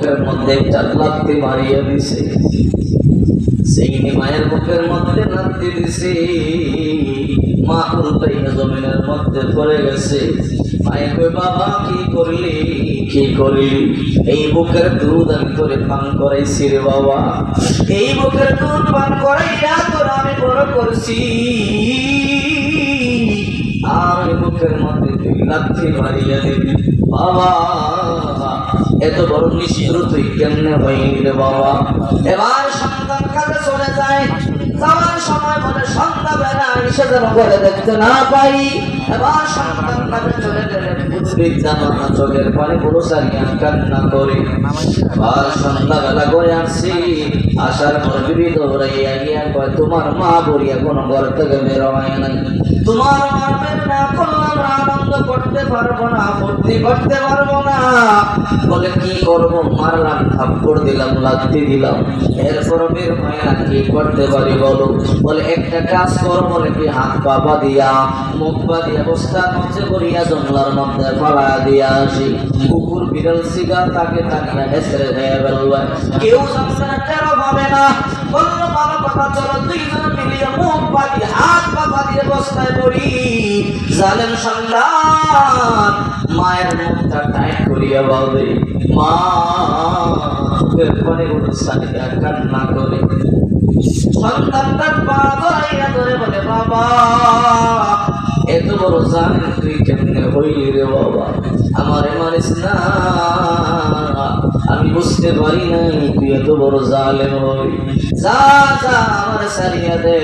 বুকের মধ্যে একটা লাথি মারিয়ে দিছে। সেই মায়ের বুকের মধ্যে লাথি দিছে, মা উল্টাইয়া জমিনের মধ্যে পড়ে গেছে। মায়ে কই, বাবা কি করলি, কি করলি? এই বুকের দুধ আমি করে পান করাইছি রে বাবা, এই বুকের দুধ পান করাইয়া তোর আমি বড় করছি, আর বুকের মধ্যে তুই লাথি মারিয়া দিবি? বাবা এত বড় নিষ্ঠুর তুই কেমনে হইলি রে বাবা? এবার সন্তান কাছে চলে যায়, যাওয়ার সময় বলে সন্ধ্যাবেলা এসে যেন করে দেখতে না পাই। এবার সন্তান কাছে চলে গেলে বুঝবি জানো না, চোখের পানি পুরো সারিয়া কান্না করে। আর সন্ধ্যাবেলা করে আসছি, আসার পর বিবি দৌড়াইয়া গিয়া কয়, তোমার মা বলিয়া কোনো ঘর থেকে বের হয় নাই, তোমার মা বের না করলে আমরা আনন্দ করতে পারবো না, ফুর্তি করতে পারবো না। বলে কি করবো? মারলাম, থাপ্পড় দিলাম, লাথি দিলাম, এরপর বের হয় না, কি করতে পারি বলো? বলে একটা কাজ কর, বলে কি হাত পা বাঁধিয়া মুখ বাঁধিয়া বস্তা নিচে করিয়া জঙ্গলার মধ্যে ফালা দিয়া আসি, কুকুর বিড়াল শিকার তাকে তাকিয়া হেসরে হয়ে বেরোবে, কেউ জানছে না, টেরো পাবে না। বললো ভালো কথা, চলো দুইজন মিলিয়ে মুখ বাঁধি হাত পা বাঁধিয়ে বস্তায় পড়ি। জালেম সন্তান মায়ের মুখটা টাইট করিয়া বলবে, মা পানি গুলো সারিয়া কান্না করে। সন্তানটা পা ধরাইয়া ধরে বলে, বাবা এত বড় জালেম তুই কেমনে হইলি রে বাবা? আমারে মারিস না, আমি বুঝতে পারি নাই তুই এত বড় জালেম হই। যা যা আমার সারিয়া দে,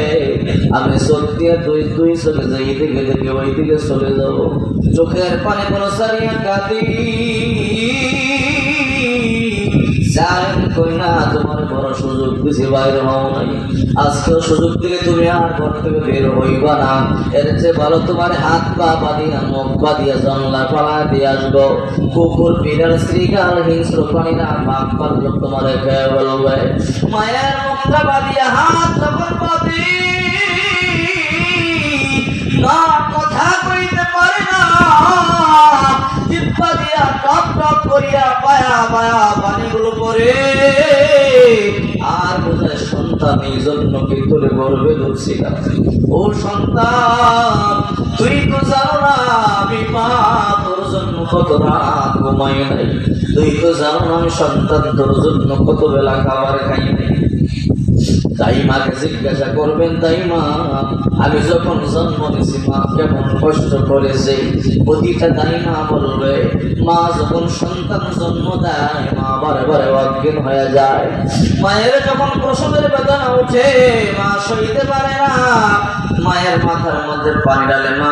আমি চোখ দিয়ে তুই চলে যাই, এদিকে দেখে ওই দিকে চলে যাবো। চোখের পানি কোনো সারিয়া কাঁদি। জালেম কই, না তোমার বড় সুযোগ দিছি, বাইরে হও নাই, আজকেও সুযোগ দিলে তুমি আর ঘর থেকে বের হইবা না। এর চেয়ে ভালো তোমার হাত পা বাঁধিয়া মুখ বাঁধিয়া জঙ্গলা পালা দিয়ে আসবো, কুকুর বিড়াল শ্রীকাল হিংস্র প্রাণীরা বাঘ পারল তোমার খেয়ে বলবে। মায়ের মুখটা বাঁধিয়া হাত যখন বাঁধি, মা কথা কইতে পারে না, জিহ্বা দিয়া টপ টপ করিয়া পায়া পায়া পানিগুলো পরে। আর বোধহয় সন্তান এই জন্য কি তোরে গর্বে ধরছিলাম। ও সন্তান, তুই তো জানো না আমি মা তোর জন্য কত রাত ঘুমাই নাই, তুই তো জানো না আমি সন্তান তোর জন্য কত বেলা খাবার খাই নাই। তাই মাকে জিজ্ঞাসা করবেন, তাই মা আমি যখন জন্ম নিয়েছি মা কেমন কষ্ট করেছে? প্রতিটা তাই মা বলবে, মা যখন সন্তান জন্ম দেয় মা বারে বারে অজ্ঞান হয়ে যায়। মায়ের যখন প্রসবের বেদনা উঠে মা সইতে পারে না, মায়ের মাথার মধ্যে পানি ডালে, মা